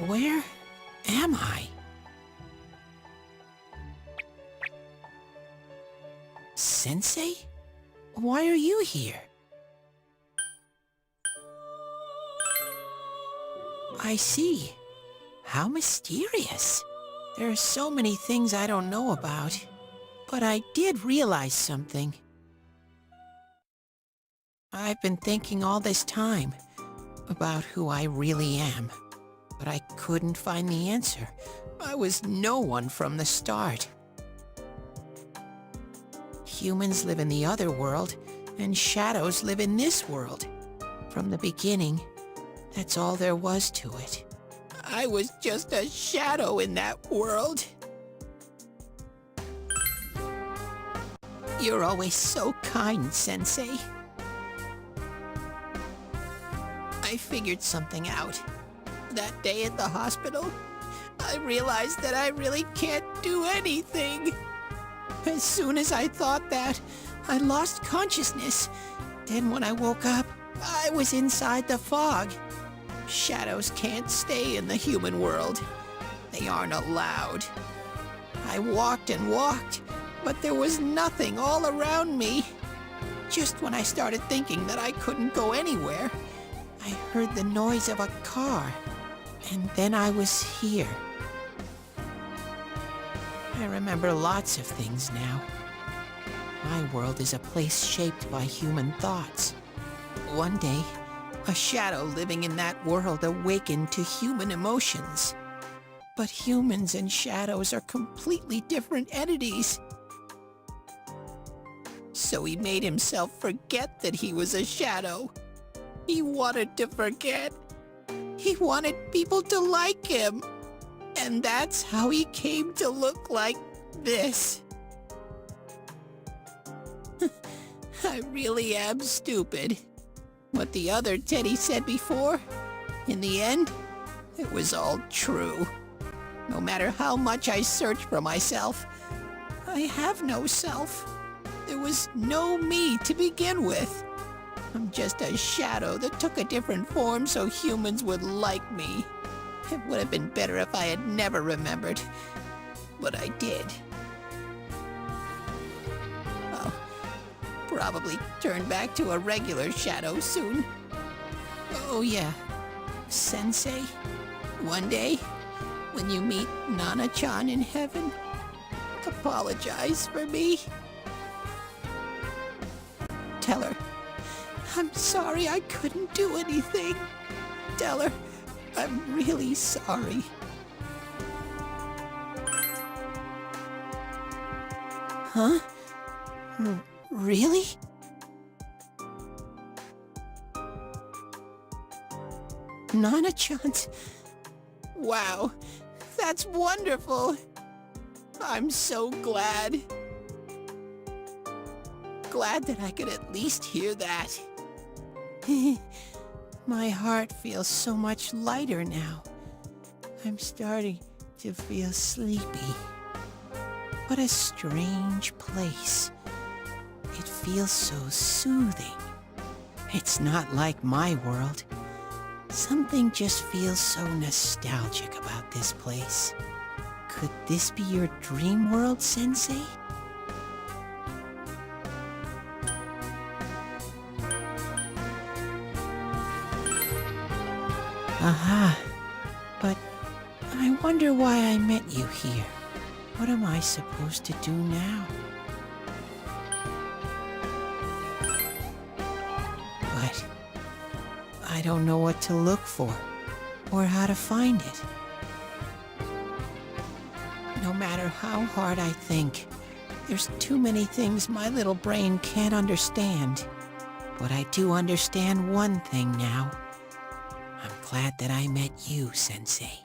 Where am I? Sensei? Why are you here? I see. How mysterious. There are so many things I don't know about. But I did realize something. I've been thinking all this time about who I really am. But I couldn't find the answer. I was no one from the start. Humans live in the other world, and shadows live in this world. From the beginning, that's all there was to it. I was just a shadow in that world. You're always so kind, Sensei. I figured something out. That day at the hospital, I realized that I really can't do anything. As soon as I thought that, I lost consciousness. Then when I woke up, I was inside the fog. Shadows can't stay in the human world. They aren't allowed. I walked and walked, but there was nothing all around me. Just when I started thinking that I couldn't go anywhere, I heard the noise of a car. And then I was here. I remember lots of things now. My world is a place shaped by human thoughts. One day, a shadow living in that world awakened to human emotions. But humans and shadows are completely different entities. So he made himself forget that he was a shadow. He wanted to forget. He wanted people to like him. And that's how he came to look like this. I really am stupid. What the other Teddie said before, in the end, it was all true. No matter how much I search for myself, I have no self. There was no me to begin with. I'm just a shadow that took a different form so humans would like me. It would have been better if I had never remembered, but I did. I'll probably turn back to a regular shadow soon. Oh yeah, Sensei, one day, when you meet Nana-chan in heaven, apologize for me. Tell her, I'm sorry I couldn't do anything. Tell her, I'm really sorry. Huh? Really? Nana-chan's... Wow, that's wonderful. I'm so glad. Glad that I could at least hear that. My heart feels so much lighter now. I'm starting to feel sleepy. What a strange place. It feels so soothing. It's not like my world. Something just feels so nostalgic about this place. Could this be your dream world, Sensei? Aha. But I wonder why I met you here. What am I supposed to do now? But I don't know what to look for, or how to find it. No matter how hard I think, there's too many things my little brain can't understand. But I do understand one thing now. I'm glad that I met you, Sensei.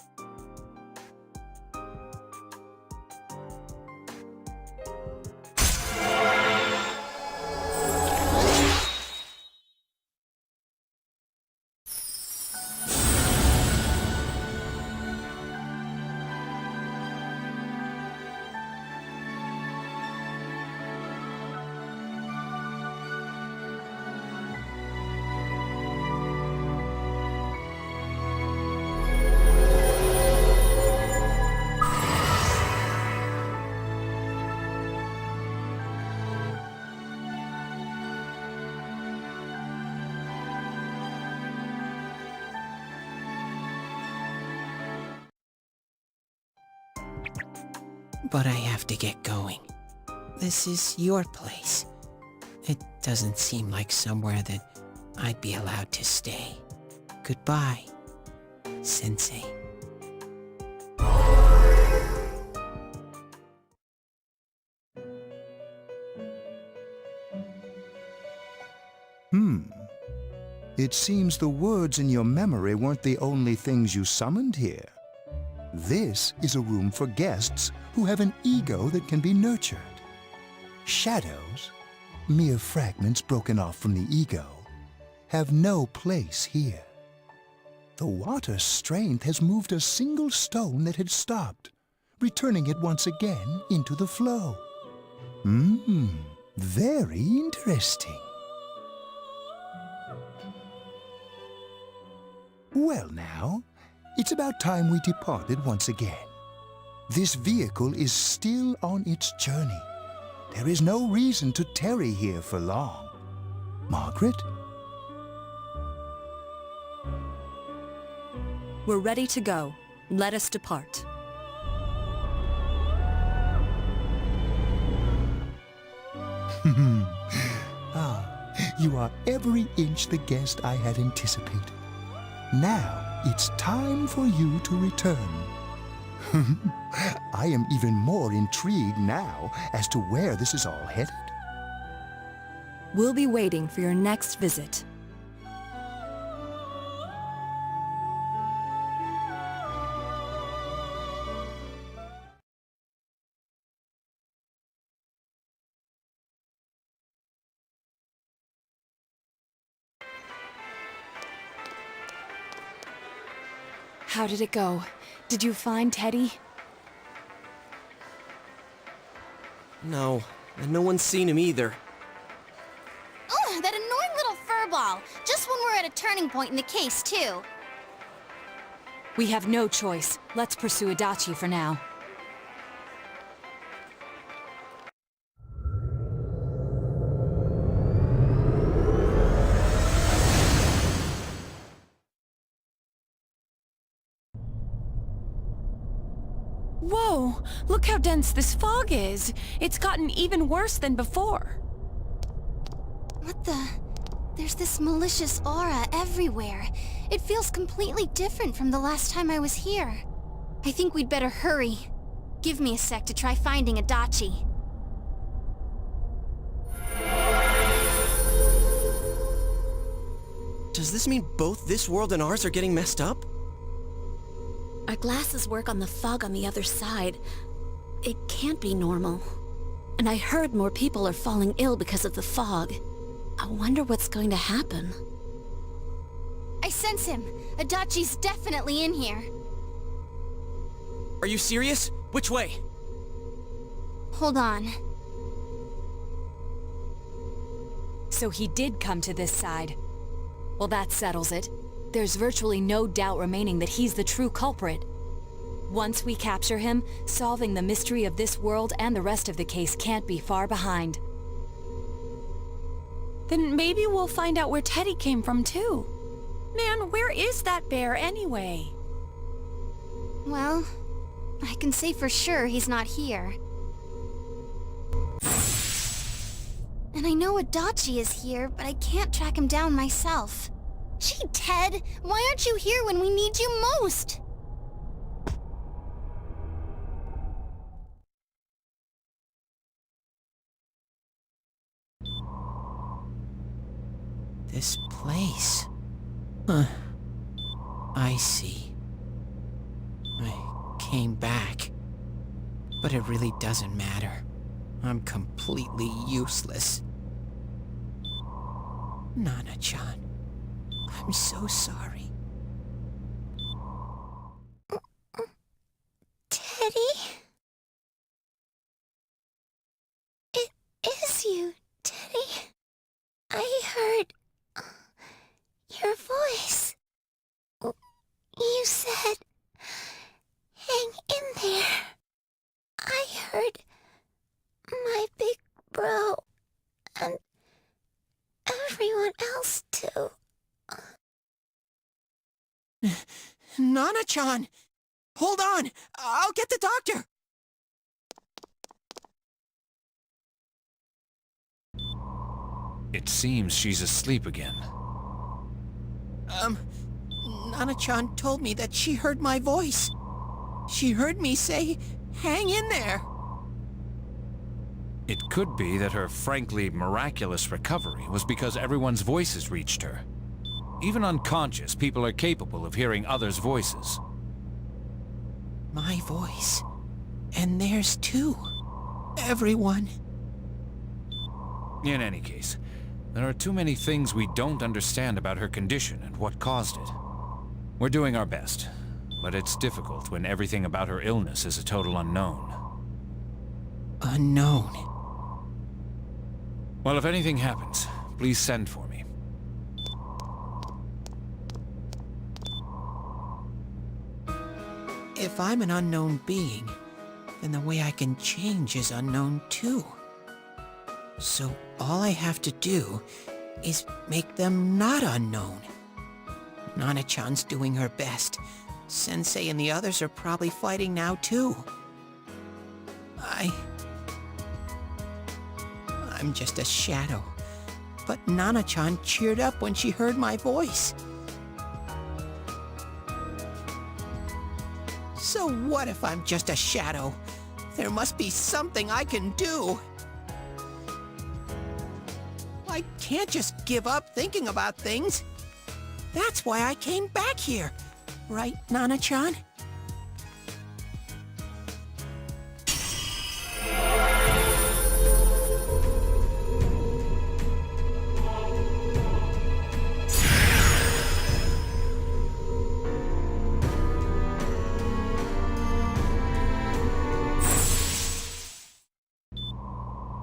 But I have to get going. This is your place. It doesn't seem like somewhere that I'd be allowed to stay. Goodbye, Sensei. It seems the words in your memory weren't the only things you summoned here. This is a room for guests who have an ego that can be nurtured. Shadows, mere fragments broken off from the ego, have no place here. The water's strength has moved a single stone that had stopped, returning it once again into the flow. Very interesting. Well now, it's about time we departed once again. This vehicle is still on its journey. There is no reason to tarry here for long. Margaret? We're ready to go. Let us depart. You are every inch the guest I had anticipated. Now, it's time for you to return. I am even more intrigued now as to where this is all headed. We'll be waiting for your next visit. How did it go? Did you find Teddie? No, and no one's seen him either. Ugh, that annoying little furball! Just when we're at a turning point in the case, too. We have no choice. Let's pursue Adachi for now. Whoa! Look how dense this fog is! It's gotten even worse than before. What the... There's this malicious aura everywhere. It feels completely different from the last time I was here. I think we'd better hurry. Give me a sec to try finding Adachi. Does this mean both this world and ours are getting messed up? Our glasses work on the fog on the other side. It can't be normal. And I heard more people are falling ill because of the fog. I wonder what's going to happen. I sense him. Adachi's definitely in here. Are you serious? Which way? Hold on. So he did come to this side. Well, that settles it. There's virtually no doubt remaining that he's the true culprit. Once we capture him, solving the mystery of this world and the rest of the case can't be far behind. Then maybe we'll find out where Teddie came from too. Man, where is that bear anyway? Well, I can say for sure he's not here. And I know Adachi is here, but I can't track him down myself. Gee, Ted, why aren't you here when we need you most? This place. Huh. I see. I came back. But it really doesn't matter. I'm completely useless. Nana-chan, I'm so sorry. Teddie? It is you, Teddie. I heard your voice. You said, hang in there. I heard my big bro and everyone else too. Nana-chan! Hold on! I'll get the doctor! It seems she's asleep again. Nana-chan told me that she heard my voice. She heard me say, hang in there. It could be that her frankly miraculous recovery was because everyone's voices reached her. Even unconscious, people are capable of hearing others' voices. My voice. And theirs too. Everyone. In any case, there are too many things we don't understand about her condition and what caused it. We're doing our best, but it's difficult when everything about her illness is a total unknown. Unknown. Well, if anything happens, please send for me. If I'm an unknown being, then the way I can change is unknown too. So all I have to do is make them not unknown. Nana-chan's doing her best. Sensei and the others are probably fighting now too. I'm just a shadow. But Nana-chan cheered up when she heard my voice. So what if I'm just a shadow? There must be something I can do. I can't just give up thinking about things. That's why I came back here. Right, Nana-chan?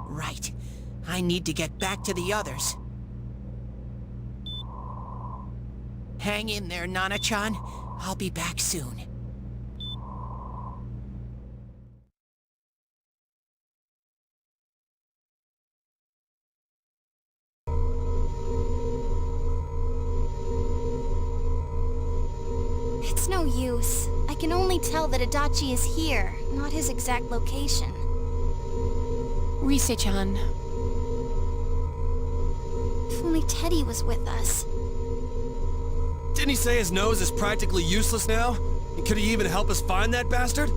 Right. I need to get back to the others. Hang in there, Nana-chan. I'll be back soon. It's no use. I can only tell that Adachi is here, not his exact location. Rise-chan. If only Teddie was with us. Didn't he say his nose is practically useless now? And could he even help us find that bastard?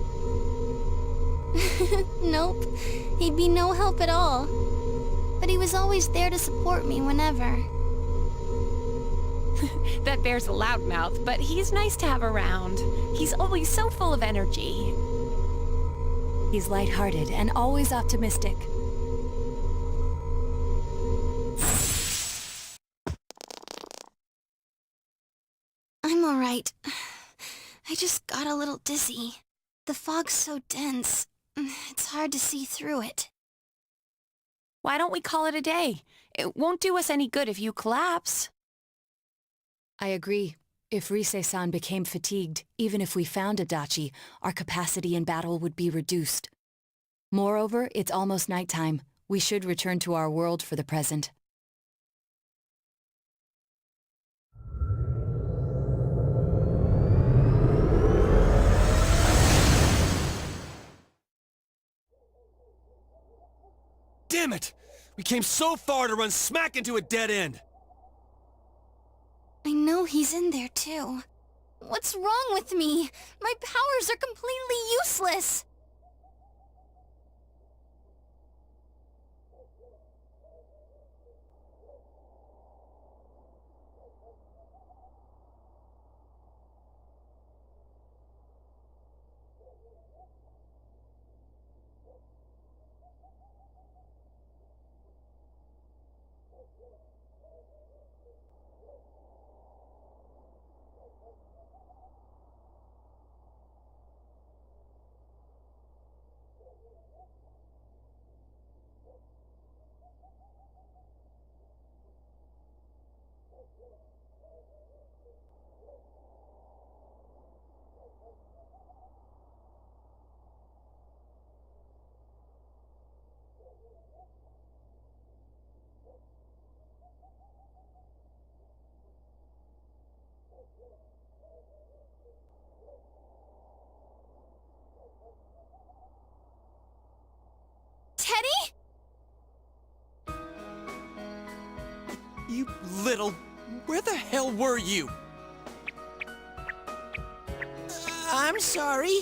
Nope. He'd be no help at all. But he was always there to support me whenever. That bear's a loudmouth, but he's nice to have around. He's always so full of energy. He's lighthearted and always optimistic. I'm alright. I just got a little dizzy. The fog's so dense, it's hard to see through it. Why don't we call it a day? It won't do us any good if you collapse. I agree. If Rise-san became fatigued, even if we found Adachi, our capacity in battle would be reduced. Moreover, it's almost nighttime. We should return to our world for the present. Damn it! We came so far to run smack into a dead end! I know he's in there too. What's wrong with me? My powers are completely useless! Teddie? You little... Where the hell were you? I'm sorry.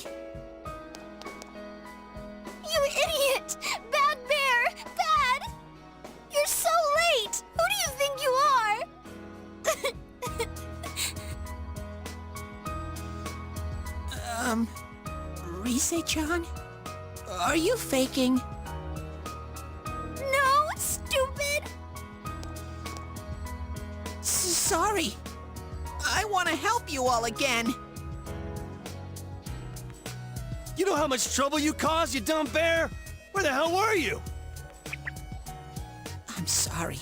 You idiot! Bad bear! Bad! You're so late! Who do you think you are? Rise-chan? Are you faking? No, stupid! Sorry. I want to help you all again. You know how much trouble you caused, you dumb bear? Where the hell were you? I'm sorry.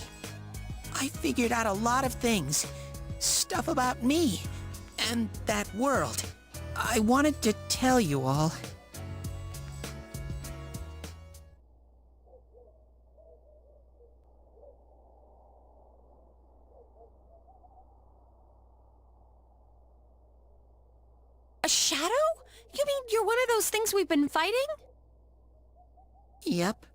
I figured out a lot of things. Stuff about me. And that world. I wanted to tell you all. A shadow? You mean you're one of those things we've been fighting? Yep.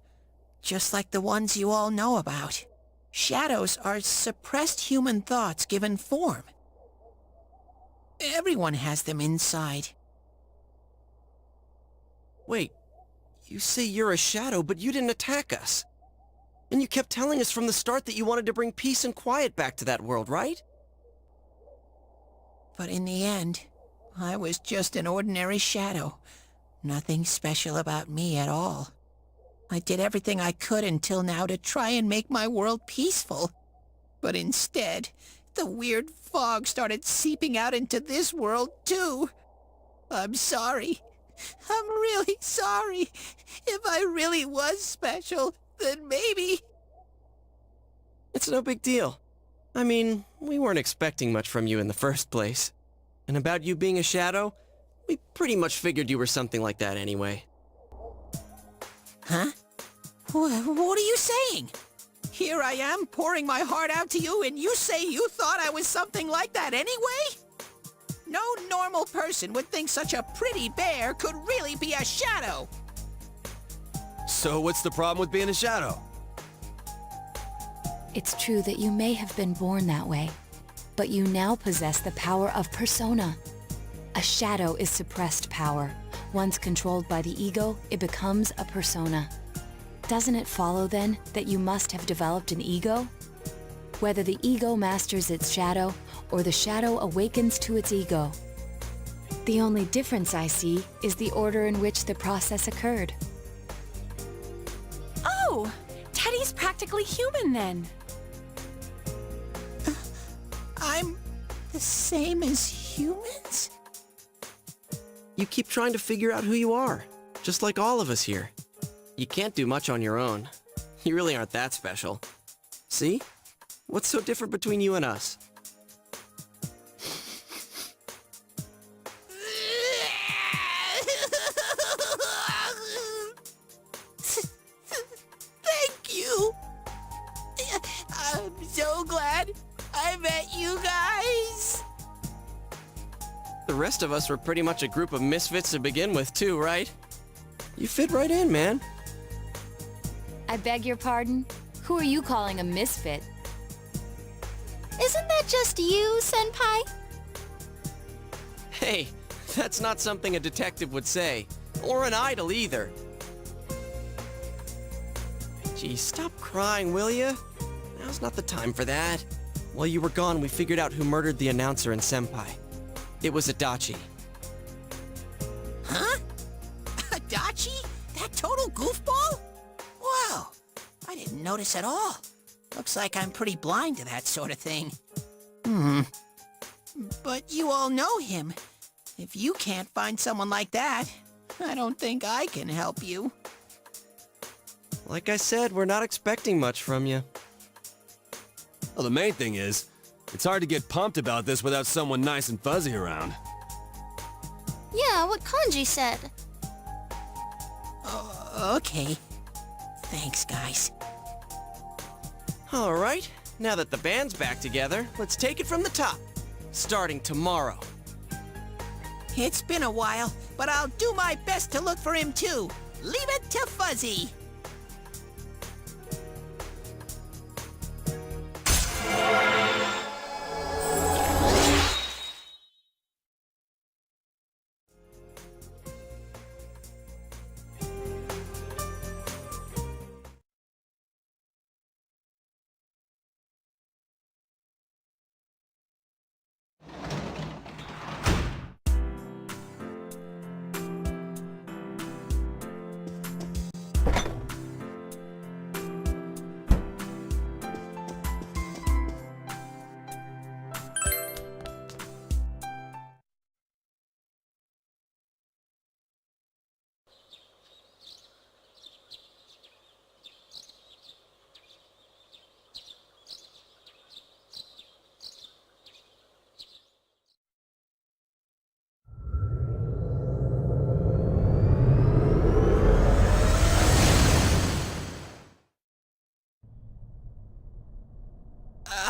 Just like the ones you all know about. Shadows are suppressed human thoughts given form. Everyone has them inside. Wait, you say you're a shadow, but you didn't attack us. And you kept telling us from the start that you wanted to bring peace and quiet back to that world, right? But in the end, I was just an ordinary shadow. Nothing special about me at all. I did everything I could until now to try and make my world peaceful. But instead, the weird fog started seeping out into this world too. I'm sorry. I'm really sorry. If I really was special, then maybe... It's no big deal. I mean, we weren't expecting much from you in the first place. And about you being a shadow, we pretty much figured you were something like that anyway. Huh? What are you saying? Here I am pouring my heart out to you and you say you thought I was something like that anyway? No normal person would think such a pretty bear could really be a shadow. So what's the problem with being a shadow? It's true that you may have been born that way, but you now possess the power of persona. A shadow is suppressed power. Once controlled by the ego, it becomes a persona. Doesn't it follow then that you must have developed an ego? Whether the ego masters its shadow or the shadow awakens to its ego. The only difference I see is the order in which the process occurred. Oh! Teddie's practically human then. I'm the same as humans? You keep trying to figure out who you are, just like all of us here. You can't do much on your own. You really aren't that special. See? What's so different between you and us? Thank you. I'm so glad I met you guys. The rest of us were pretty much a group of misfits to begin with, too, right? You fit right in, man. I beg your pardon? Who are you calling a misfit? Isn't that just you, Senpai? Hey, that's not something a detective would say. Or an idol either. Gee, stop crying, will ya? Now's not the time for that. While you were gone, we figured out who murdered the announcer and Senpai. It was Adachi. Huh? Adachi? That total goofball? Wow, I didn't notice at all. Looks like I'm pretty blind to that sort of thing. But you all know him. If you can't find someone like that, I don't think I can help you. Like I said, we're not expecting much from you. Well, the main thing is, it's hard to get pumped about this without someone nice and fuzzy around. Yeah, what Kanji said. Okay. Thanks, guys. All right, now that the band's back together, let's take it from the top. Starting tomorrow. It's been a while, but I'll do my best to look for him too. Leave it to Fuzzy.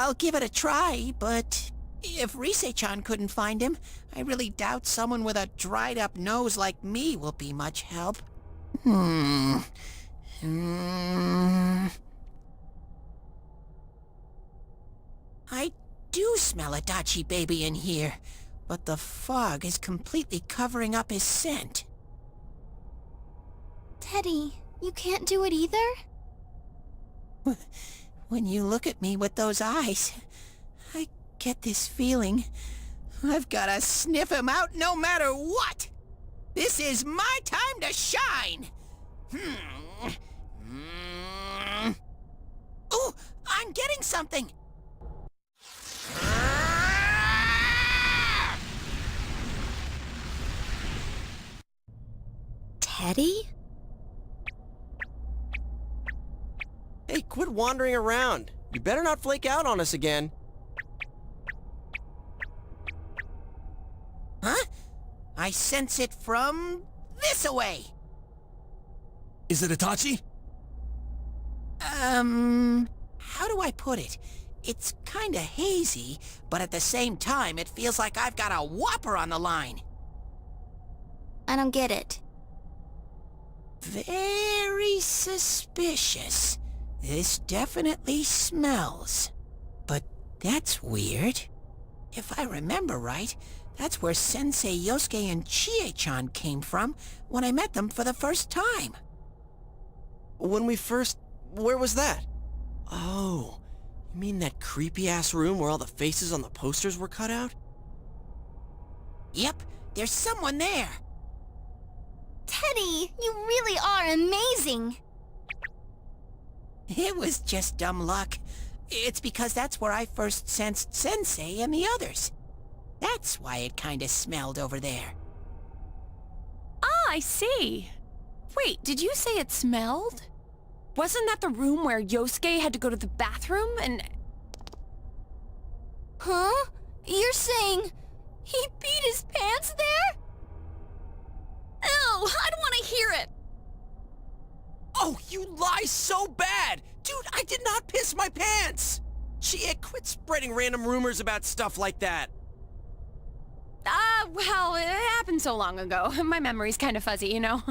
I'll give it a try, but if Rise-chan couldn't find him, I really doubt someone with a dried-up nose like me will be much help. I do smell Adachi baby in here, but the fog is completely covering up his scent. Teddie, you can't do it either? When you look at me with those eyes, I get this feeling. I've gotta sniff him out no matter what! This is my time to shine! Ooh, I'm getting something! Teddie? Hey, quit wandering around. You better not flake out on us again. Huh? I sense it from this away. Is it Adachi? How do I put it? It's kinda hazy, but at the same time, it feels like I've got a whopper on the line. I don't get it. Very suspicious. This definitely smells. But that's weird. If I remember right, that's where Sensei Yosuke and Chie-chan came from when I met them for the first time. Where was that? Oh, you mean that creepy-ass room where all the faces on the posters were cut out? Yep, there's someone there. Teddie, you really are amazing! It was just dumb luck. It's because that's where I first sensed Sensei and the others. That's why it kinda smelled over there. Ah, I see. Wait, did you say it smelled? Wasn't that the room where Yosuke had to go to the bathroom and... Huh? You're saying he beat his pants there? Ew, I don't want to hear it! Oh, you lie so bad! Dude, I did not piss my pants! Chie, quit spreading random rumors about stuff like that. Well, it happened so long ago. My memory's kind of fuzzy, you know?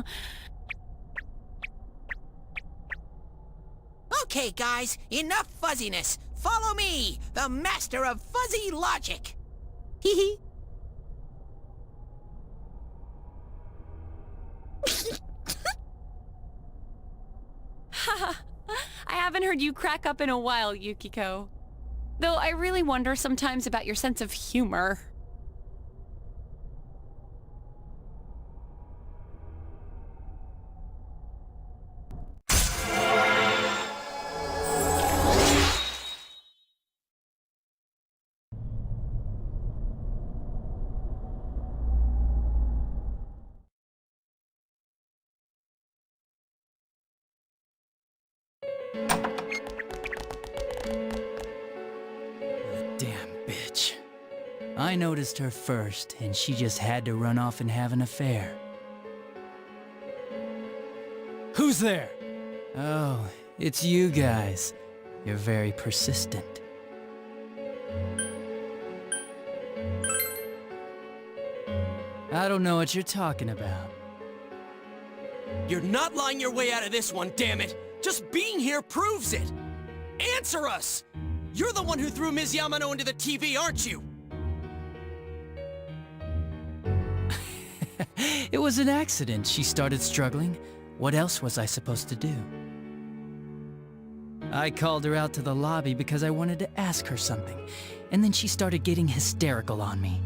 Okay, guys, enough fuzziness. Follow me, the master of fuzzy logic. Hee hee. I haven't heard you crack up in a while, Yukiko. Though I really wonder sometimes about your sense of humor. Damn bitch. I noticed her first, and she just had to run off and have an affair. Who's there? Oh, it's you guys. You're very persistent. I don't know what you're talking about. You're not lying your way out of this one, damn it! Just being here proves it! Answer us! You're the one who threw Ms. Yamano into the TV, aren't you? It was an accident. She started struggling. What else was I supposed to do? I called her out to the lobby because I wanted to ask her something, and then she started getting hysterical on me.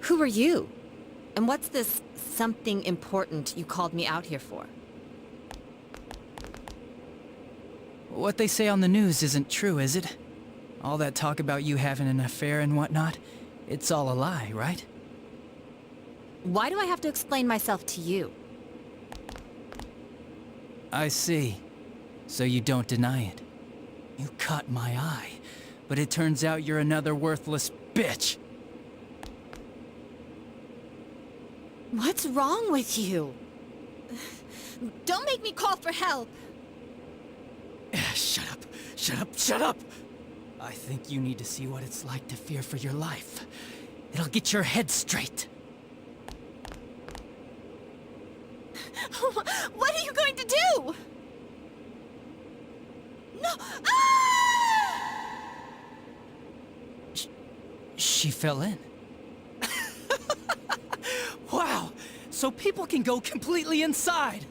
Who are you? And what's this something important you called me out here for? What they say on the news isn't true, is it? All that talk about you having an affair and whatnot, it's all a lie, right? Why do I have to explain myself to you? I see. So you don't deny it. You caught my eye, but it turns out you're another worthless bitch. What's wrong with you? Don't make me call for help! Shut up, shut up, shut up! I think you need to see what it's like to fear for your life. It'll get your head straight. What are you going to do? No! Ah! She fell in. Wow! So people can go completely inside!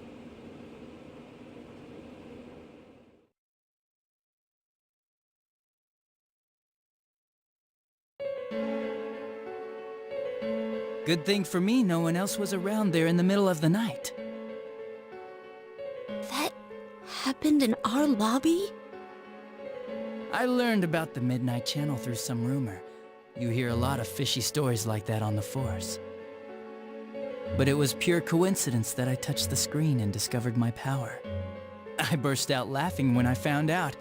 Good thing for me, no one else was around there in the middle of the night. That happened in our lobby? I learned about the Midnight Channel through some rumor. You hear a lot of fishy stories like that on the force. But it was pure coincidence that I touched the screen and discovered my power. I burst out laughing when I found out.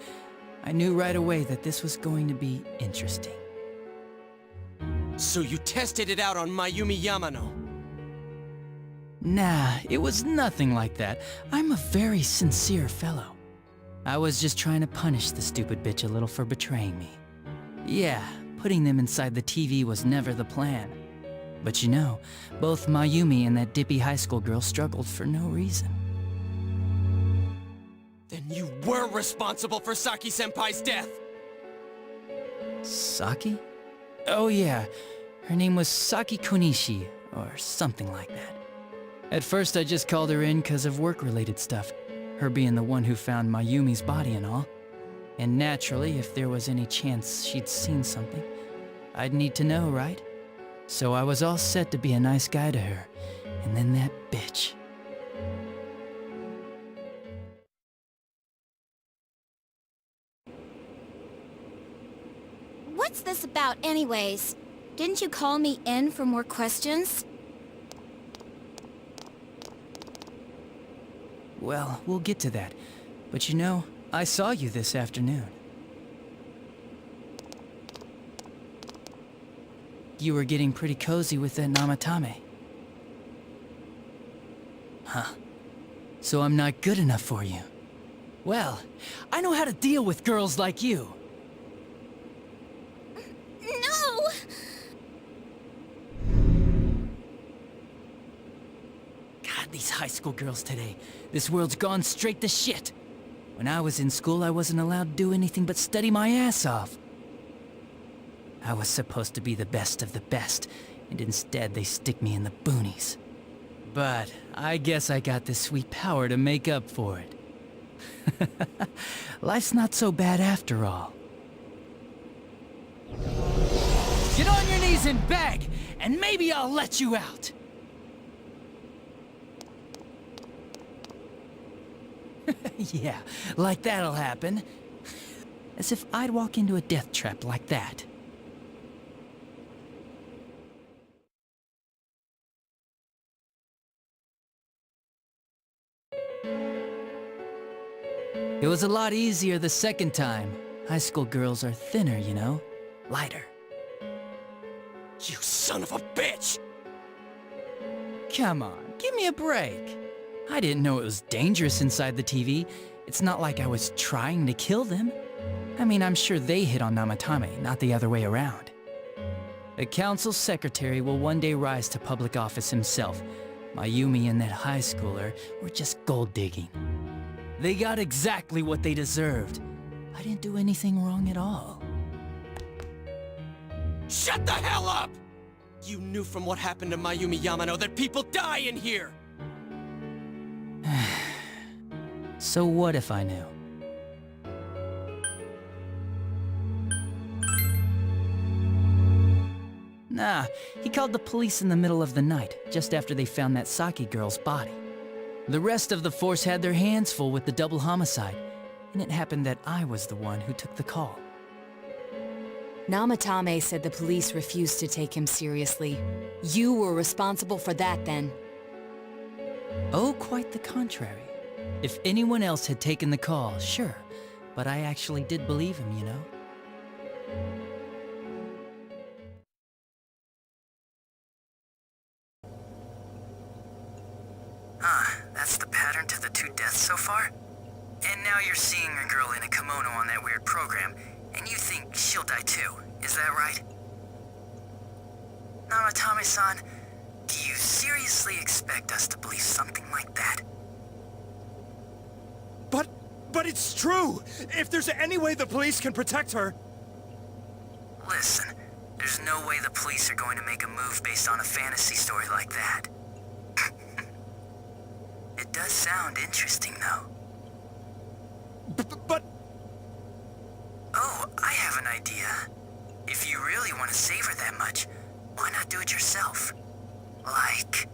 I knew right away that this was going to be interesting. So you tested it out on Mayumi Yamano? Nah, it was nothing like that. I'm a very sincere fellow. I was just trying to punish the stupid bitch a little for betraying me. Yeah, putting them inside the TV was never the plan. But you know, both Mayumi and that dippy high school girl struggled for no reason. Then you were responsible for Saki-senpai's death! Saki? Oh yeah, her name was Saki Konishi, or something like that. At first I just called her in because of work-related stuff, her being the one who found Mayumi's body and all. And naturally, if there was any chance she'd seen something, I'd need to know, right? So I was all set to be a nice guy to her, and then that bitch. What's this about anyways? Didn't you call me in for more questions? Well, we'll get to that. But you know, I saw you this afternoon. You were getting pretty cozy with that Namatame. Huh. So I'm not good enough for you. Well, I know how to deal with girls like you. No! school girls today. This world's gone straight to shit. When I was in school, I wasn't allowed to do anything but study my ass off. I was supposed to be the best of the best, and instead they stick me in the boonies. But I guess I got this sweet power to make up for it. Life's not so bad after all. Get on your knees and beg, and maybe I'll let you out. Yeah, like that'll happen. As if I'd walk into a death trap like that. It was a lot easier the second time. High school girls are thinner, you know? Lighter. You son of a bitch! Come on, give me a break. I didn't know it was dangerous inside the TV. It's not like I was trying to kill them. I mean, I'm sure they hit on Namatame, not the other way around. The council secretary will one day rise to public office himself. Mayumi and that high schooler were just gold digging. They got exactly what they deserved. I didn't do anything wrong at all. Shut the hell up! You knew from what happened to Mayumi Yamano that people die in here! So what if I knew? Nah, he called the police in the middle of the night, just after they found that Saki girl's body. The rest of the force had their hands full with the double homicide, and it happened that I was the one who took the call. Namatame said the police refused to take him seriously. You were responsible for that then. Oh, quite the contrary. If anyone else had taken the call, sure, but I actually did believe him, you know? That's the pattern to the 2 deaths so far? And now you're seeing a girl in a kimono on that weird program, and you think she'll die too, is that right? Namatame-san, do you seriously expect us to believe something like that? But it's true! If there's any way the police can protect her... Listen, there's no way the police are going to make a move based on a fantasy story like that. It does sound interesting, though. But... Oh, I have an idea. If you really want to save her that much, why not do it yourself? Like,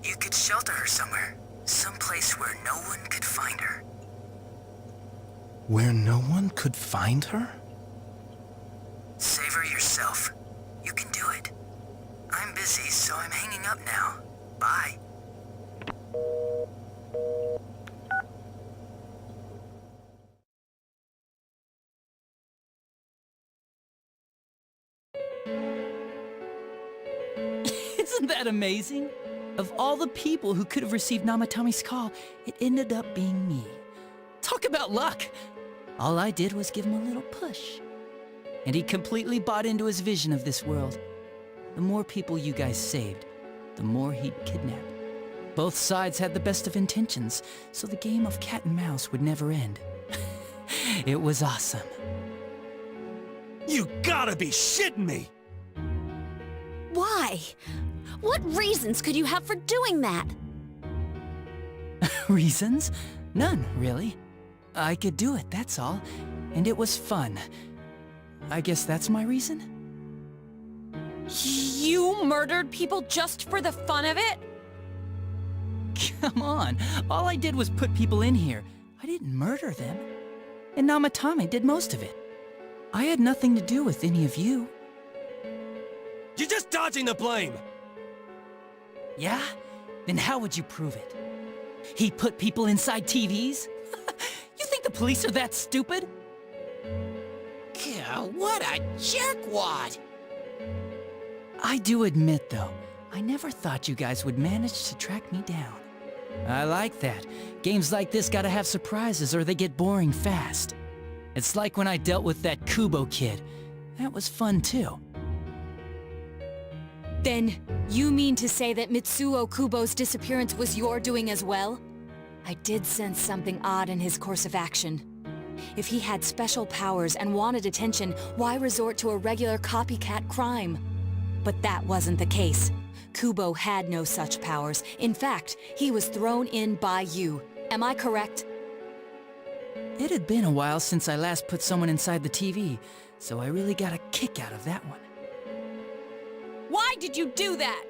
you could shelter her somewhere. Someplace where no one could find her. Where no one could find her? Save her yourself. You can do it. I'm busy, so I'm hanging up now. Bye. Isn't that amazing? Of all the people who could have received Namatame's call, it ended up being me. Talk about luck! All I did was give him a little push. And he completely bought into his vision of this world. The more people you guys saved, the more he'd kidnap. Both sides had the best of intentions, so the game of cat and mouse would never end. It was awesome. You gotta be shitting me! Why? What reasons could you have for doing that? Reasons? None, really. I could do it, that's all. And it was fun. I guess that's my reason? You murdered people just for the fun of it? Come on, all I did was put people in here. I didn't murder them. And Namatame did most of it. I had nothing to do with any of you. You're just dodging the blame! Yeah? Then how would you prove it? He put people inside TVs? You think the police are that stupid? God, what a jerkwad! I do admit, though, I never thought you guys would manage to track me down. I like that. Games like this gotta have surprises or they get boring fast. It's like when I dealt with that Kubo kid. That was fun, too. Then, you mean to say that Mitsuo Kubo's disappearance was your doing as well? I did sense something odd in his course of action. If he had special powers and wanted attention, why resort to a regular copycat crime? But that wasn't the case. Kubo had no such powers. In fact, he was thrown in by you. Am I correct? It had been a while since I last put someone inside the TV, so I really got a kick out of that one. Why did you do that?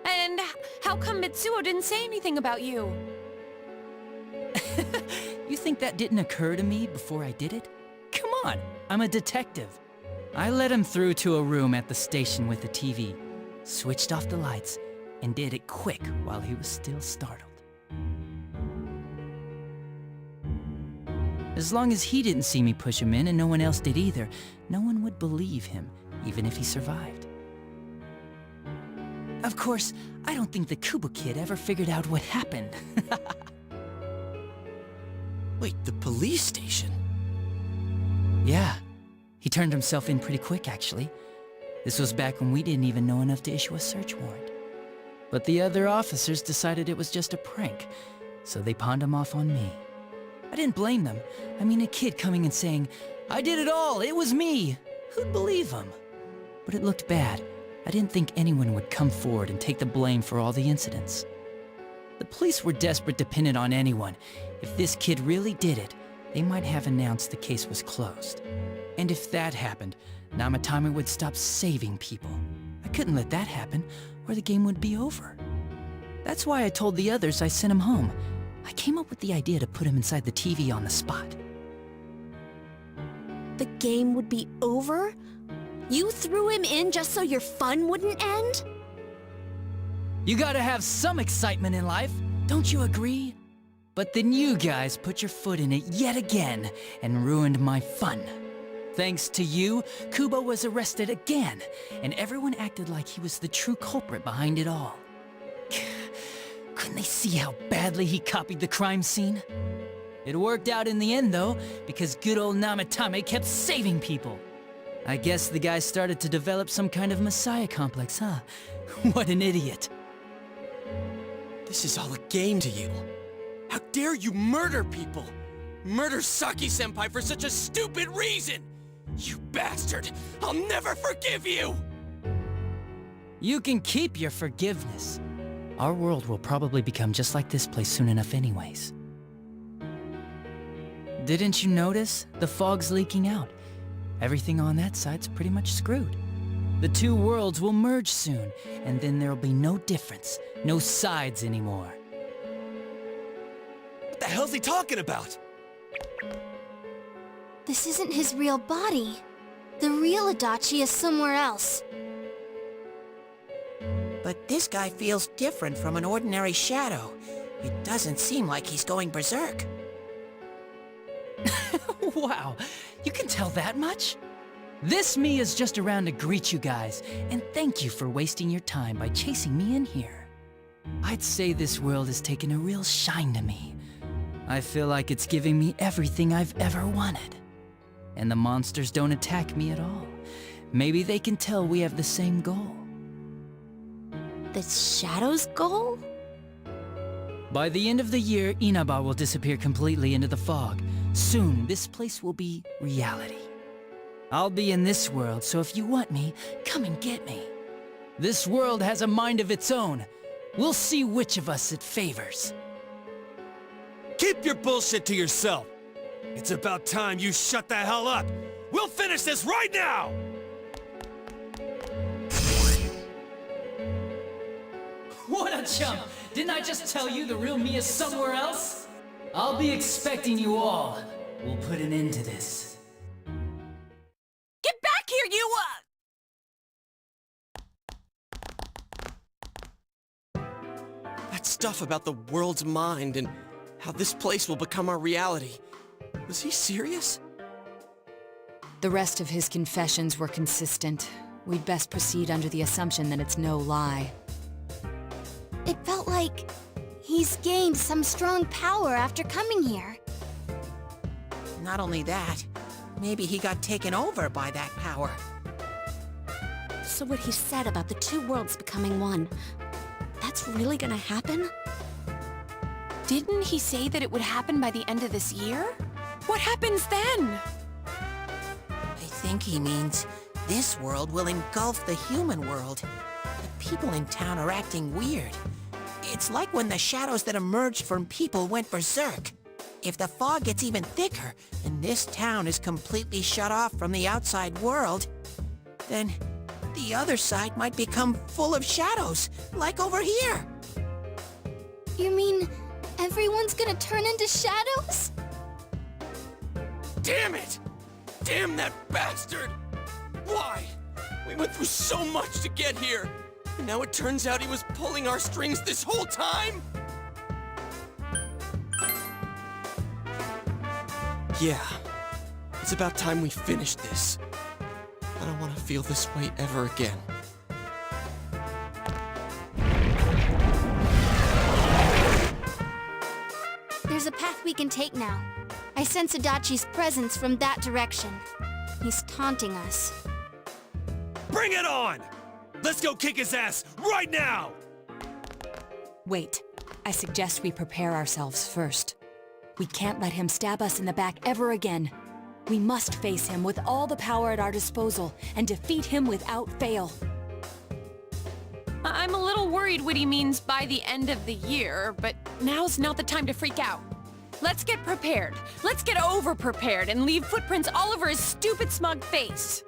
And how come Mitsuo didn't say anything about you? You think that didn't occur to me before I did it? Come on, I'm a detective. I led him through to a room at the station with the TV, switched off the lights, and did it quick while he was still startled. As long as he didn't see me push him in and no one else did either, no one would believe him, even if he survived. Of course, I don't think the Kubo kid ever figured out what happened. Wait, the police station? Yeah, he turned himself in pretty quick, actually. This was back when we didn't even know enough to issue a search warrant. But the other officers decided it was just a prank, so they pawned him off on me. I didn't blame them. I mean, a kid coming and saying, "I did it all, it was me." Who'd believe him? But it looked bad. I didn't think anyone would come forward and take the blame for all the incidents. The police were desperate to pin it on anyone. If this kid really did it, they might have announced the case was closed. And if that happened, Namatame would stop saving people. I couldn't let that happen, or the game would be over. That's why I told the others I sent him home. I came up with the idea to put him inside the TV on the spot. The game would be over? You threw him in just so your fun wouldn't end? You gotta have some excitement in life, don't you agree? But then you guys put your foot in it yet again and ruined my fun. Thanks to you, Kubo was arrested again, and everyone acted like he was the true culprit behind it all. Couldn't they see how badly he copied the crime scene? It worked out in the end, though, because good old Namatame kept saving people. I guess the guy started to develop some kind of messiah complex, huh? What an idiot. This is all a game to you. How dare you murder people? Murder Saki-senpai for such a stupid reason! You bastard! I'll never forgive you! You can keep your forgiveness. Our world will probably become just like this place soon enough anyways. Didn't you notice? The fog's leaking out. Everything on that side's pretty much screwed. The two worlds will merge soon, and then there'll be no difference, no sides anymore. What the hell's he talking about? This isn't his real body. The real Adachi is somewhere else. But this guy feels different from an ordinary shadow. It doesn't seem like he's going berserk. Wow, you can tell that much? This me is just around to greet you guys, and thank you for wasting your time by chasing me in here. I'd say this world has taken a real shine to me. I feel like it's giving me everything I've ever wanted. And the monsters don't attack me at all. Maybe they can tell we have the same goal. The Shadow's goal? By the end of the year, Inaba will disappear completely into the fog. Soon, this place will be reality. I'll be in this world, so if you want me, come and get me. This world has a mind of its own. We'll see which of us it favors. Keep your bullshit to yourself. It's about time you shut the hell up. We'll finish this right now! What a chump! Didn't I just tell you the real me is somewhere else? I'll be expecting you all. We'll put an end to this. Get back here, you, That stuff about the world's mind and how this place will become our reality. Was he serious? The rest of his confessions were consistent. We'd best proceed under the assumption that it's no lie. It felt like he's gained some strong power after coming here. Not only that, maybe he got taken over by that power. also what he said about the two worlds becoming one. That's really gonna happen? Didn't he say that it would happen by the end of this year? What happens then? I think he means this world will engulf the human world. The people in town are acting weird. It's like when the shadows that emerged from people went berserk. If the fog gets even thicker, and this town is completely shut off from the outside world, then the other side might become full of shadows, like over here. You mean everyone's gonna turn into shadows? Damn it! Damn that bastard! Why? We went through so much to get here, and now it turns out he was pulling our strings this whole time? Yeah, it's about time we finished this. I don't want to feel this way ever again. There's a path we can take now. I sense Adachi's presence from that direction. He's taunting us. Bring it on! Let's go kick his ass right now! Wait. I suggest we prepare ourselves first. We can't let him stab us in the back ever again. We must face him with all the power at our disposal and defeat him without fail. I'm a little worried what he means by the end of the year, but now's not the time to freak out. Let's get prepared. Let's get over-prepared and leave footprints all over his stupid smug face.